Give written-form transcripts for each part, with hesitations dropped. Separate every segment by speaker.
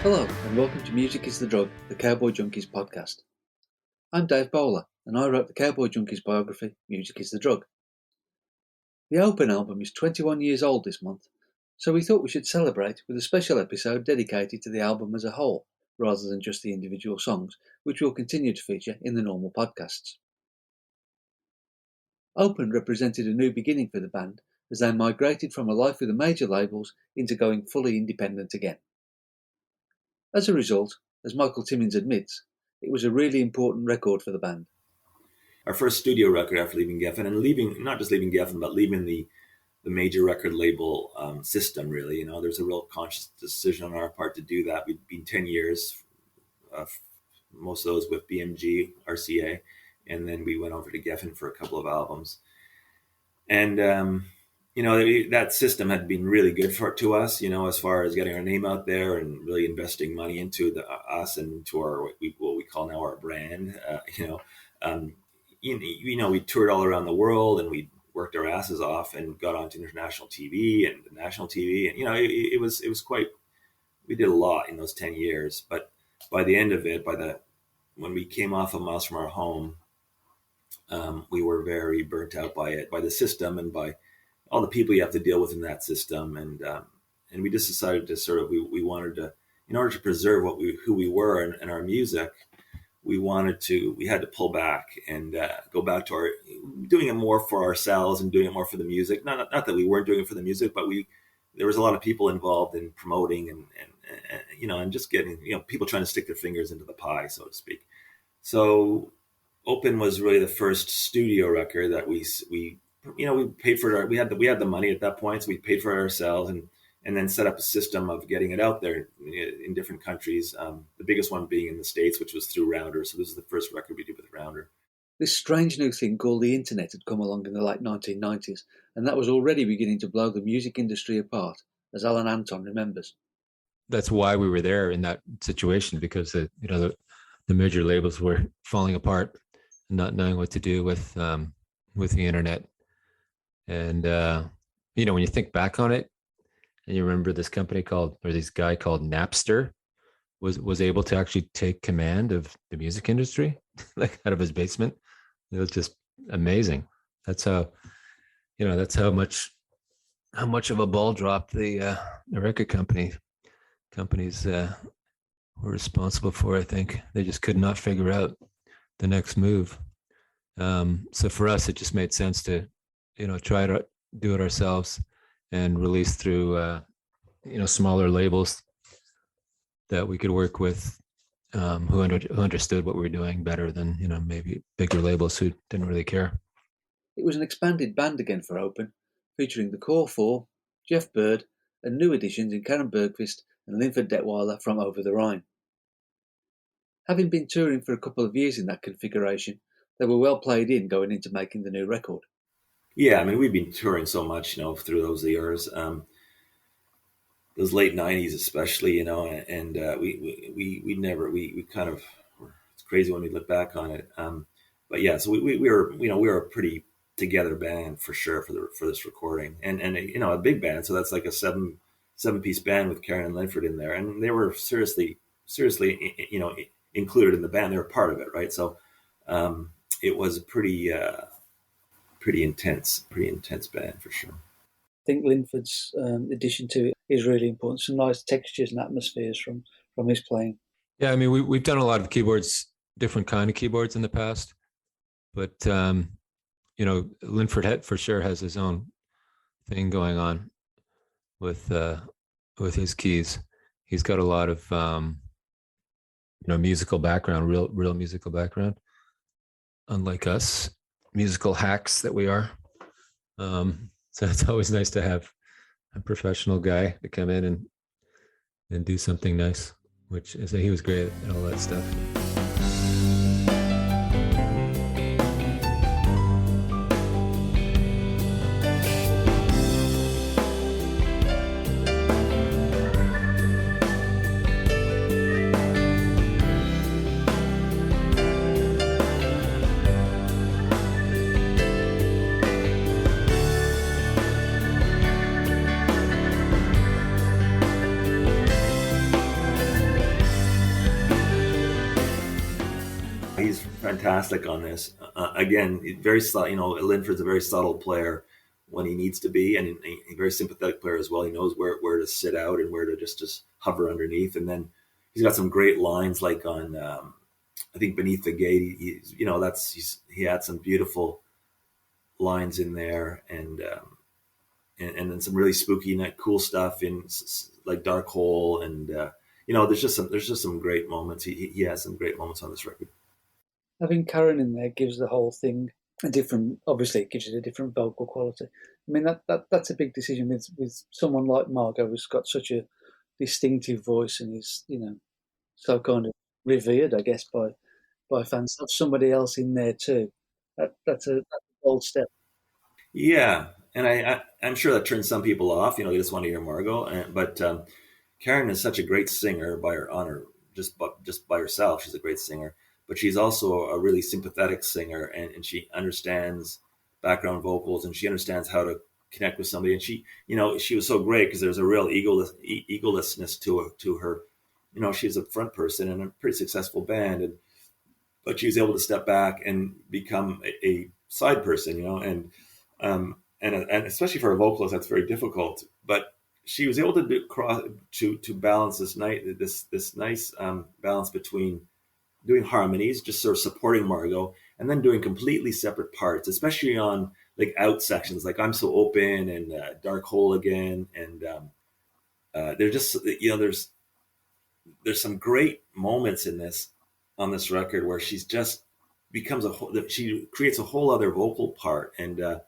Speaker 1: Hello and welcome to Music is the Drug, the Cowboy Junkies podcast. I'm Dave Bowler and I wrote the Cowboy Junkies biography, Music is the Drug. The Open album is 21 years old this month, so we thought we should celebrate with a special episode dedicated to the album as a whole, rather than just the individual songs, which will continue to feature in the normal podcasts. Open represented a new beginning for the band as they migrated from a life with the major labels into going fully independent again. As a result, as Michael Timmins admits, it was a really important record for the band.
Speaker 2: Our first studio record after leaving Geffen, and not just leaving Geffen, but leaving the major record label system, really. You know, there's a real conscious decision on our part to do that. We'd been 10 years, most of those with BMG, RCA, and then we went over to Geffen for a couple of albums. And, that system had been really good to us, as far as getting our name out there and really investing money into us and into what we call now our brand. We toured all around the world and we worked our asses off and got onto international TV and national TV. And, it was quite, we did a lot in those 10 years, but by the end of it, when we came off of Miles from Our Home, we were very burnt out by it, by the system and by all the people you have to deal with in that system. And we just decided to we wanted to, in order to preserve who we were and our music, we had to pull back and go back to doing it more for ourselves and doing it more for the music. Not that we weren't doing it for the music, but there was a lot of people involved in promoting and just getting, people trying to stick their fingers into the pie, so to speak. So Open was really the first studio record that we paid for it. We had the money at that point, so we paid for it ourselves and then set up a system of getting it out there in different countries. The biggest one being in the States, which was through Rounder. So this is the first record we did with Rounder.
Speaker 1: This strange new thing called the internet had come along in the late 1990s, and that was already beginning to blow the music industry apart, as Alan Anton remembers.
Speaker 3: That's why we were there in that situation, because the major labels were falling apart, not knowing what to do with the internet. And when you think back on it, and you remember this guy called Napster was able to actually take command of the music industry, like out of his basement. It was just amazing. That's how much of a ball drop the record companies were responsible for. I think they just could not figure out the next move. So for us, it just made sense to try to do it ourselves and release through, smaller labels that we could work with, who understood what we were doing better than, maybe bigger labels who didn't really care.
Speaker 1: It was an expanded band again for Open, featuring the core four, Jeff Bird, and new additions in Karin Bergquist and Linford Detweiler from Over The Rhine. Having been touring for a couple of years in that configuration, they were well played in going into making the new record.
Speaker 2: Yeah, I mean, we've been touring so much, through those years, those late 90s especially, and we kind of, it's crazy when we look back on it. But yeah, so we were a pretty together band for sure for this recording, and a big band. So that's like a seven piece band with Karin and Linford in there, and they were seriously, included in the band. They were part of it, right? So it was a pretty intense band for sure.
Speaker 1: I think Linford's addition to it is really important. Some nice textures and atmospheres from his playing.
Speaker 3: Yeah, I mean, we've done a lot of keyboards, different kind of keyboards in the past, but Linford for sure has his own thing going on with his keys. He's got a lot of musical background, real musical background, unlike us musical hacks that we are. So it's always nice to have a professional guy to come in and do something nice. which so he was great at all that stuff.
Speaker 2: He's fantastic on this. Again, very subtle. Linford's a very subtle player when he needs to be, and a very sympathetic player as well. He knows where to sit out and where to just hover underneath. And then he's got some great lines, like on I think Beneath the Gate. He had some beautiful lines in there, and then some really spooky, cool stuff in like Dark Hole, and there's just some great moments. He has some great moments on this record.
Speaker 1: Having Karin in there gives the whole thing a different. Obviously, it gives it a different vocal quality. I mean, that's a big decision with someone like Margot, who's got such a distinctive voice and is so kind of revered, I guess, by fans. Have somebody else in there too. That's a bold step.
Speaker 2: Yeah, and I'm sure that turns some people off. They just want to hear Margot. But Karin is such a great singer just by herself. She's a great singer, but she's also a really sympathetic singer, and she understands background vocals, and she understands how to connect with somebody. And she was so great because there's a real egolessness to her. She's a front person in a pretty successful band, but she was able to step back and become a side person, and especially for a vocalist, that's very difficult. But she was able to balance this nice balance between doing harmonies, just sort of supporting Margot, and then doing completely separate parts, especially on like out sections, like I'm So Open and Dark Hole Again, and there's some great moments on this record where she's just she creates a whole other vocal part, and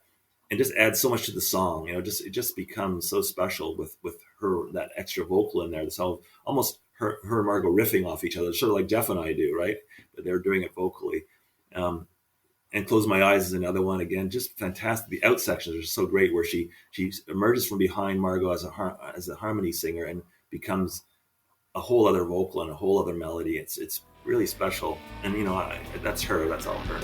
Speaker 2: just adds so much to the song. It just becomes so special with her, that extra vocal in there. It's almost her and Margot riffing off each other, sort of like Jeff and I do, right? But they're doing it vocally. And Close My Eyes is another one. Again, just fantastic. The out sections are so great, where she emerges from behind Margot as a harmony singer and becomes a whole other vocal and a whole other melody. It's really special. And that's her. That's all her.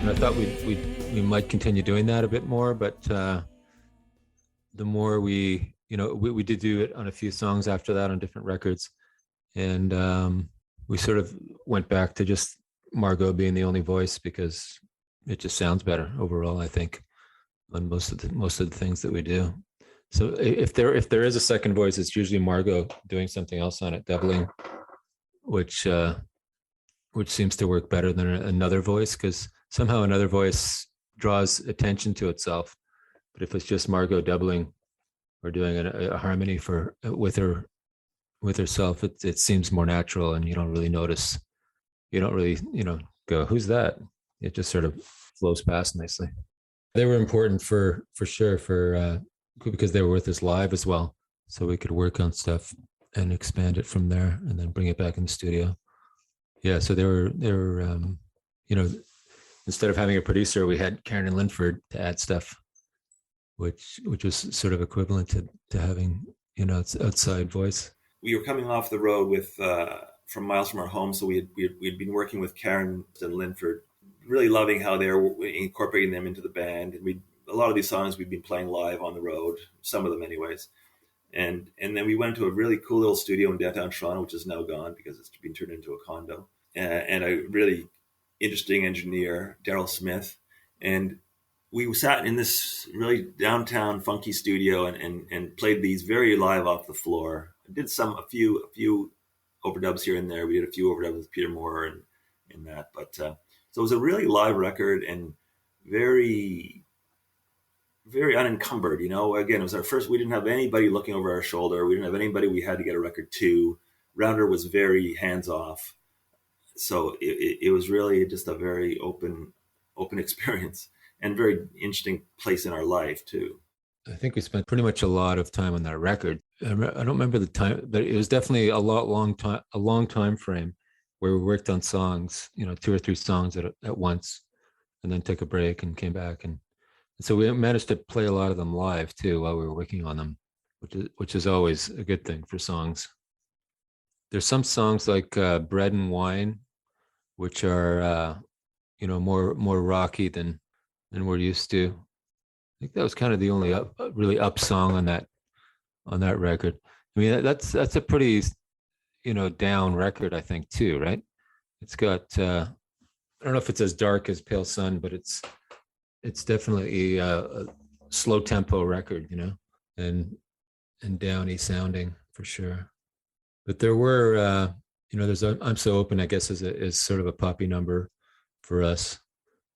Speaker 3: I thought we might continue doing that a bit more, but the more we did do it on a few songs after that on different records, and we sort of went back to just Margot being the only voice because it just sounds better overall, I think, on most of the things that we do. So if there is a second voice, it's usually Margot doing something else on it, doubling, which seems to work better than another voice, because somehow another voice draws attention to itself. But if it's just Margot doubling or doing a harmony with herself, it seems more natural, and you don't really notice. You don't really go, who's that? It just sort of flows past nicely. They were important for sure because they were with us live as well, so we could work on stuff and expand it from there, and then bring it back in the studio. Yeah, so they were instead of having a producer, we had Karin and Linford to add stuff, which was sort of equivalent to having outside voice.
Speaker 2: We were coming off the road from Miles From Our Home, so we'd been working with Karin and Linford, really loving how they were incorporating them into the band. And a lot of these songs we'd been playing live on the road, some of them anyways. And then we went to a really cool little studio in downtown Toronto, which is now gone because it's been turned into a condo. And a really interesting engineer, Daryl Smith. And we sat in this really downtown funky studio and played these very live off the floor. did a few overdubs here and there. We did a few overdubs with Peter Moore and in that, but so it was a really live record and very very unencumbered. Again, it was our first. We didn't have anybody looking over our shoulder. We didn't have anybody we had to get a record to. Rounder was very hands off, so it was really just a very open experience and very interesting place in our life too.
Speaker 3: I think we spent pretty much a lot of time on that record. I don't remember the time, but it was definitely a long time frame where we worked on songs, 2 or 3 songs at once, and then took a break and came back. And so we managed to play a lot of them live too while we were working on them, which is always a good thing for songs. There's some songs like Bread and Wine, which are, more rocky than we're used to. I think that was kind of the only really up song on that record. I mean, that's a pretty, down record, I think too, right? It's got, I don't know if it's as dark as Pale Sun, but it's definitely a slow tempo record, and downy sounding for sure. But there were, there's I'm So Open, I guess, is sort of a poppy number for us.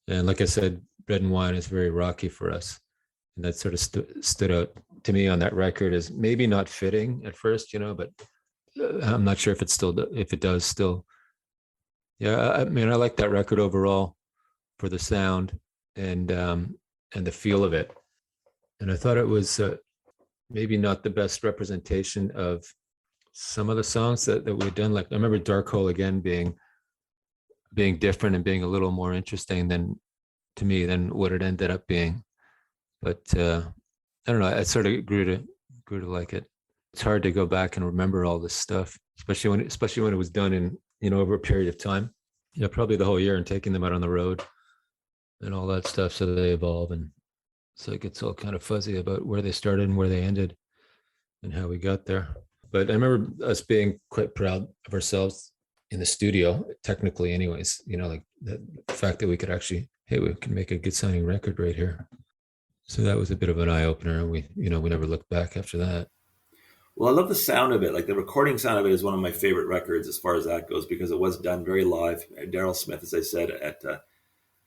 Speaker 3: And like I said, Bread and Wine is very rocky for us. And that sort of stood out to me on that record as maybe not fitting at first, but I'm not sure if it does still. Yeah, I mean, I like that record overall for the sound and the feel of it. And I thought it was maybe not the best representation of some of the songs that we had done. Like I remember Dark Hole Again being different and being a little more interesting than what it ended up being. But I don't know. I sort of grew to like it. It's hard to go back and remember all this stuff, especially when it was done in over a period of time. Probably the whole year, and taking them out on the road and all that stuff. So they evolve, and so it gets all kind of fuzzy about where they started and where they ended, and how we got there. But I remember us being quite proud of ourselves in the studio, technically, anyways. Like the fact that we could actually, hey, we can make a good sounding record right here. So that was a bit of an eye opener, and we never looked back after that.
Speaker 2: Well, I love the sound of it. Like the recording sound of it is one of my favorite records as far as that goes, because it was done very live. Daryl Smith, as I said, at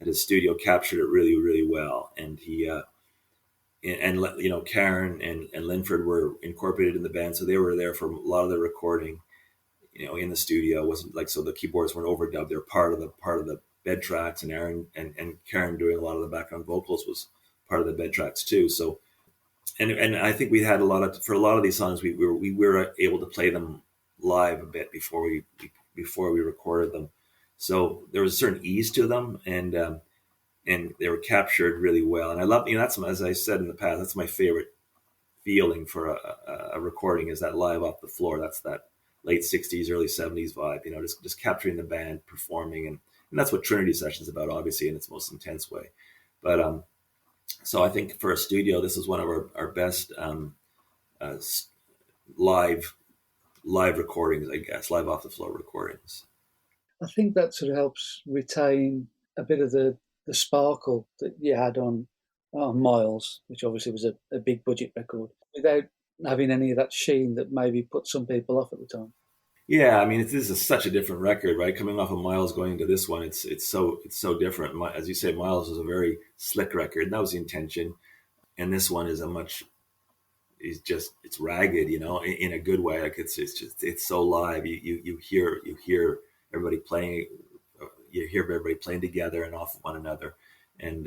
Speaker 2: his studio, captured it really, really well. And he, Karin and Linford were incorporated in the band, so they were there for a lot of the recording. In the studio, it wasn't like, so the keyboards weren't overdubbed. They're part of the bed tracks, and Aaron and Karin doing a lot of the background vocals was part of the bed tracks too. So, and I think we had for a lot of these songs, we were able to play them live a bit before we recorded them. So there was a certain ease to them, and they were captured really well. And I love, that's, as I said in the past, that's my favorite feeling for a recording, is that live off the floor. That's that late 60s, early 70s vibe, just capturing the band performing. And that's what Trinity Sessions is about, obviously, in its most intense way. But so I think for a studio, this is one of our best live recordings, I guess, live off the floor recordings.
Speaker 1: I think that sort of helps retain a bit of the sparkle that you had on Miles, which obviously was a big budget record, without having any of that sheen that maybe put some people off at the time.
Speaker 2: Yeah, I mean, this is such a different record, right? Coming off of Miles, going into this one, it's so different. As you say, Miles was a very slick record, and that was the intention. And this one is it's ragged, in a good way. Like it's so live. You hear everybody playing, you hear everybody playing together and off of one another, and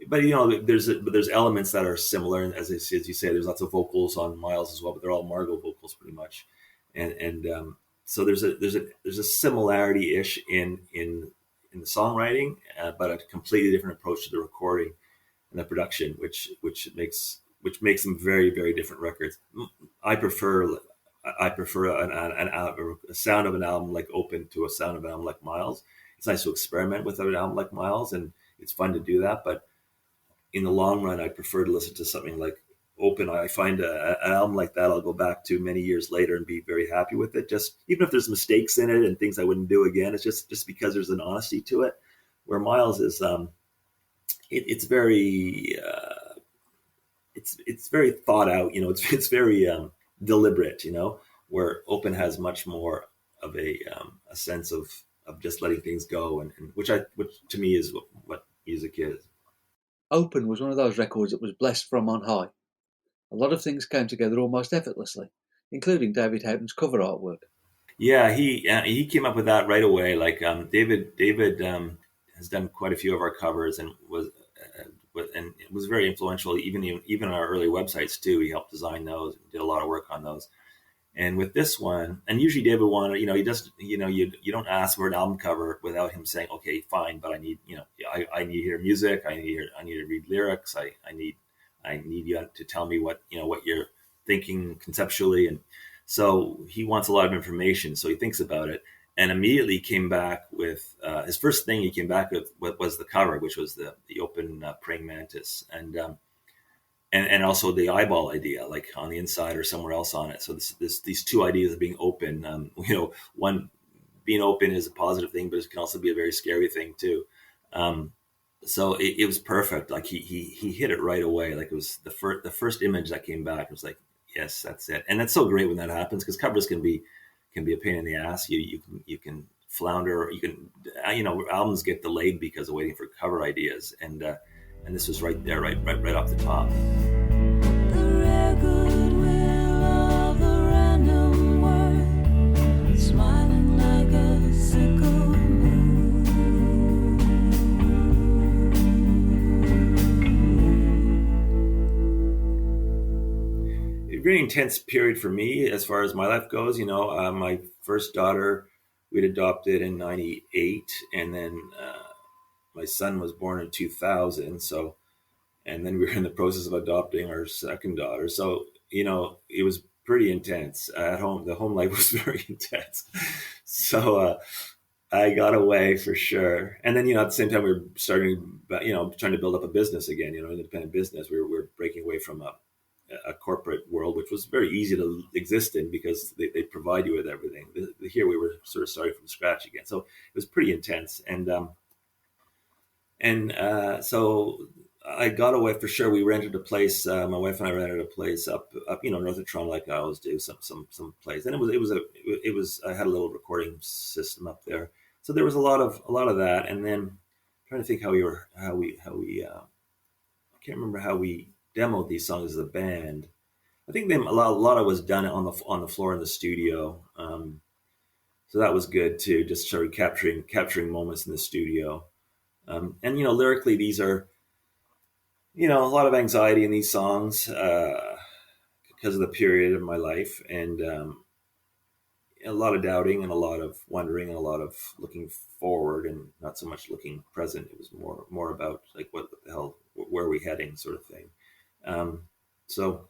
Speaker 2: but there's elements that are similar. And as you say, there's lots of vocals on Miles as well, but they're all Margot vocals pretty much, and so there's a similarity ish in the songwriting, but a completely different approach to the recording and the production, which makes them very, very different records. I prefer a sound of an album like Open to a sound of an album like Miles. It's nice to experiment with an album like Miles, and it's fun to do that. But in the long run, I prefer to listen to something like Open. I find an album like that I'll go back to many years later and be very happy with it. Just even if there's mistakes in it and things I wouldn't do again, it's just because there's an honesty to it. Where Miles is, it's very it's very thought out. It's very deliberate. where open has much more of a sense of just letting things go, and which to me is what music is.
Speaker 1: Open was one of those records that was blessed from on high. A lot of things came together almost effortlessly, including David Houghton's cover artwork.
Speaker 2: Yeah, he came up with that right away. Like David has done quite a few of our covers, and it was very influential. Even our early websites too. He helped design those, and did a lot of work on those. And with this one, and usually David wanted, he doesn't, you don't ask for an album cover without him saying, okay, fine, but I need, I need to hear music. I need to read lyrics. I need you to tell me what you're thinking conceptually. And so he wants a lot of information. So he thinks about it, and immediately came back with his first thing he came back with was the cover, which was the open praying mantis. And also the eyeball idea, like on the inside or somewhere else on it. So these two ideas of being open, one being open is a positive thing, but it can also be a very scary thing too. So it was perfect. Like he hit it right away. Like it was the first image that came back. It was like, yes, that's it. And that's so great when that happens, because covers can be a pain in the ass. You can flounder. You can albums get delayed because of waiting for cover ideas, and this was right there, right off the top. The rare goodwill of the random word, smiling like a sickle moon. A very intense period for me as far as my life goes. My first daughter we'd adopted in '98, and then my son was born in 2000. So, and then we were in the process of adopting our second daughter. So, it was pretty intense at home. The home life was very intense. So, I got away for sure. And then, at the same time, we were starting, trying to build up a business again, independent business. We were breaking away from a corporate world, which was very easy to exist in because they provide you with everything. Here we were sort of starting from scratch again. So it was pretty intense. So I got away for sure. We rented a place. My wife and I rented a place up north of Toronto, like I always do, some place. And it was. I had a little recording system up there, so there was a lot of that. And then I'm trying to think how we I can't remember how we demoed these songs as a band. I think a lot of it was done on the floor in the studio. So that was good too. Just sort of capturing moments in the studio. And lyrically, these are, a lot of anxiety in these songs because of the period of my life, and a lot of doubting and a lot of wondering and a lot of looking forward and not so much looking present. It was more about like what the hell, where are we heading, sort of thing. So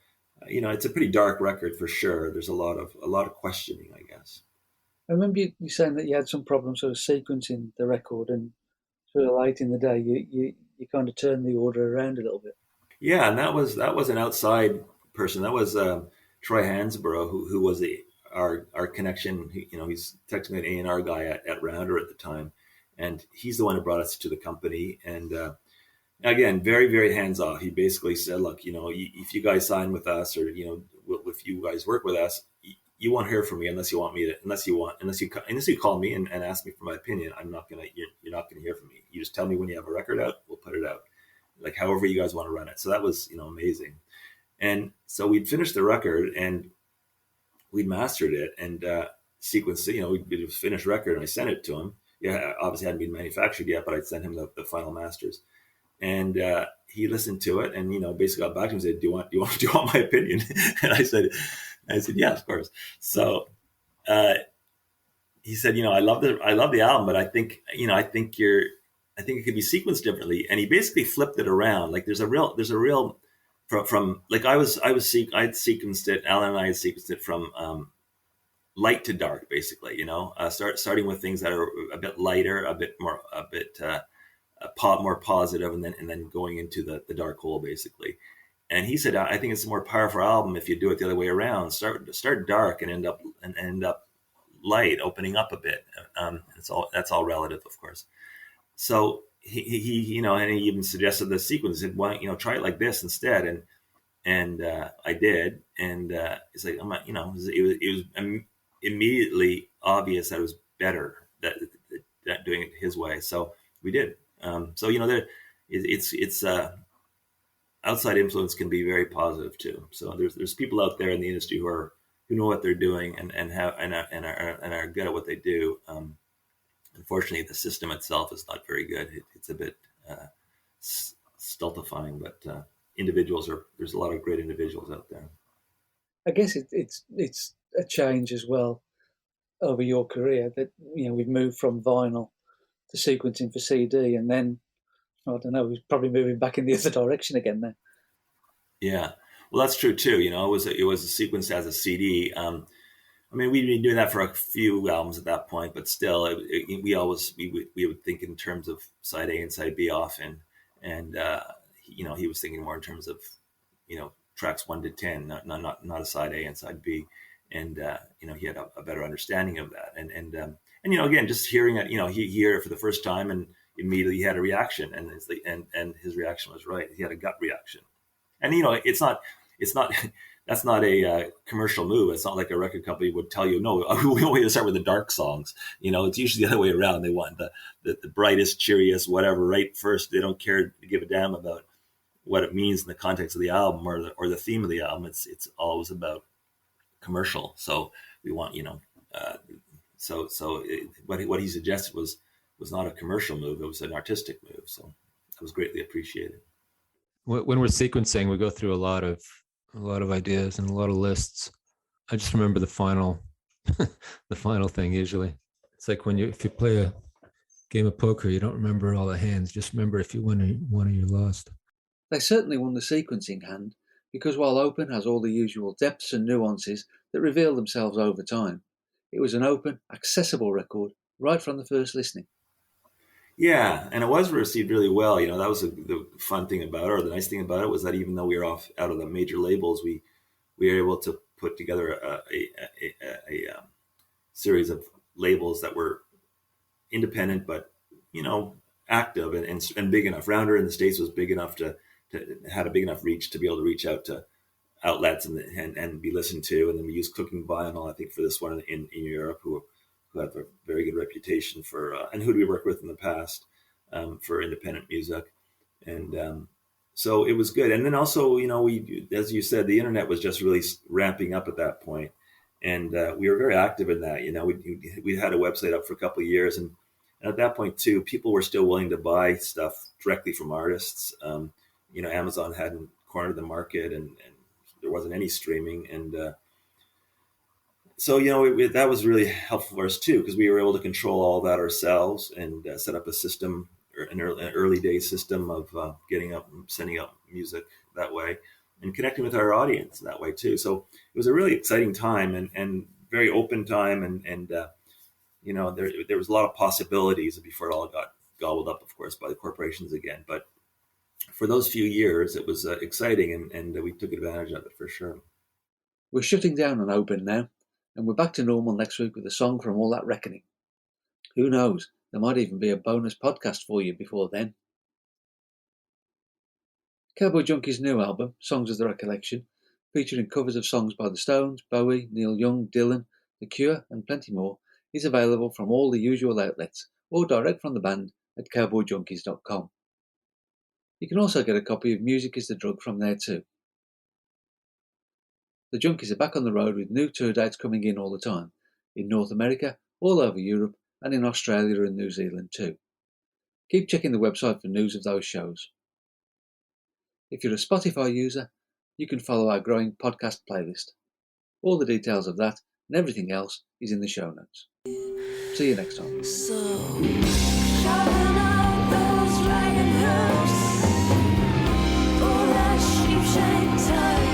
Speaker 2: it's a pretty dark record for sure. There's a lot of questioning, I guess.
Speaker 1: I remember you saying that you had some problems sort of sequencing the record, and sort of late in the day, you kind of turned the order around a little bit.
Speaker 2: Yeah, and that was an outside person. That was Troy Hansborough, who was our connection. He's technically an A&R guy at Rounder at the time, and he's the one who brought us to the company. And again, very, very hands off. He basically said, "Look, if you guys sign with us, or if you guys work with us, you won't hear from me unless you call me and ask me for my opinion. You're not gonna hear from me. You just tell me when you have a record out, we'll put it out, like however you guys want to run it." So that was amazing. And so we'd finished the record and we'd mastered it and sequenced it. We did a finished record and I sent it to him. Yeah, obviously hadn't been manufactured yet, but I'd sent him the final masters. And he listened to it and basically got back to me and said, do you want my opinion? And I said, yeah, of course. So he said, I love the album, but I think it could be sequenced differently. And he basically flipped it around. Like there's a real from like I'd sequenced it. Alan and I had sequenced it from light to dark, basically. Starting with things that are a bit lighter, a bit more positive, and then going into the dark hole, basically. And he said, I think it's a more powerful album if you do it the other way around. Start dark and end up light, opening up a bit. That's all relative, of course. So he and he even suggested the sequence. He said, "Why try it like this instead?" and I did, and it's like I'm not, it was immediately obvious that it was better that doing it his way. So we did. So there, it's outside influence can be very positive too. So there's people out there in the industry who know what they're doing and are good at what they do. Unfortunately, the system itself is not very good. It's a bit stultifying, but there's a lot of great individuals out there.
Speaker 1: I guess it's a change as well over your career that we've moved from vinyl to sequencing for CD, and then I don't know, we're probably moving back in the other direction again now.
Speaker 2: Yeah, well, that's true too. It was sequenced as a CD. We'd been doing that for a few albums at that point, but still, we would think in terms of side A and side B often, and he was thinking more in terms of tracks 1 to 10, not a side A and side B, and he had a better understanding of that, and again, just hearing it, he heard it for the first time, and immediately he had a reaction, and his reaction was right. He had a gut reaction, and it's not. That's not a commercial move. It's not like a record company would tell you, no, we want you to start with the dark songs. It's usually the other way around. They want the brightest, cheeriest, whatever, right first. They don't care to give a damn about what it means in the context of the album or the theme of the album. It's always about commercial. So we want, what he suggested was not a commercial move. It was an artistic move. So it was greatly appreciated.
Speaker 3: When we're sequencing, we go through a lot of ideas and a lot of lists. I just remember the final thing. Usually it's like if you play a game of poker, you don't remember all the hands, just remember if you win or you lost.
Speaker 1: They certainly won the sequencing hand, because while Open has all the usual depths and nuances that reveal themselves over time, it was an open, accessible record right from the first listening.
Speaker 2: Yeah, and it was received really well. That was the fun thing about it, or the nice thing about it, was that even though we were out of the major labels, we were able to put together a series of labels that were independent, but active and big enough. Rounder in the States was big enough to had a big enough reach to be able to reach out to outlets and be listened to. And then we used Cooking Vinyl, I think, for this one in Europe, who have a very good reputation for, and who we worked with in the past for independent music. And so it was good. And then also, we, as you said, the internet was just really ramping up at that point. And we were very active in that. We had a website up for a couple of years. And at that point, too, people were still willing to buy stuff directly from artists. Amazon hadn't cornered the market, and there wasn't any streaming. And so, that was really helpful for us, too, because we were able to control all that ourselves and set up a system, an early day system of getting up and sending out music that way and connecting with our audience that way, too. So it was a really exciting time and very open time. And there was a lot of possibilities before it all got gobbled up, of course, by the corporations again. But for those few years, it was exciting, and we took advantage of it for sure.
Speaker 1: We're shutting down on Open now, and we're back to normal next week with a song from all that reckoning. Who knows, there might even be a bonus podcast for you before then. Cowboy Junkies' new album, Songs of the Recollection, featuring covers of songs by the Stones, Bowie, Neil Young, Dylan, The Cure, and plenty more, is available from all the usual outlets or direct from the band at cowboyjunkies.com. You can also get a copy of Music is the Drug from there too. The Junkies are back on the road with new tour dates coming in all the time, in North America, all over Europe, and in Australia and New Zealand too. Keep checking the website for news of those shows. If you're a Spotify user, you can follow our growing podcast playlist. All the details of that and everything else is in the show notes. See you next time.
Speaker 4: Sharpen up those dragon hooves, or that sheep-shaped tie.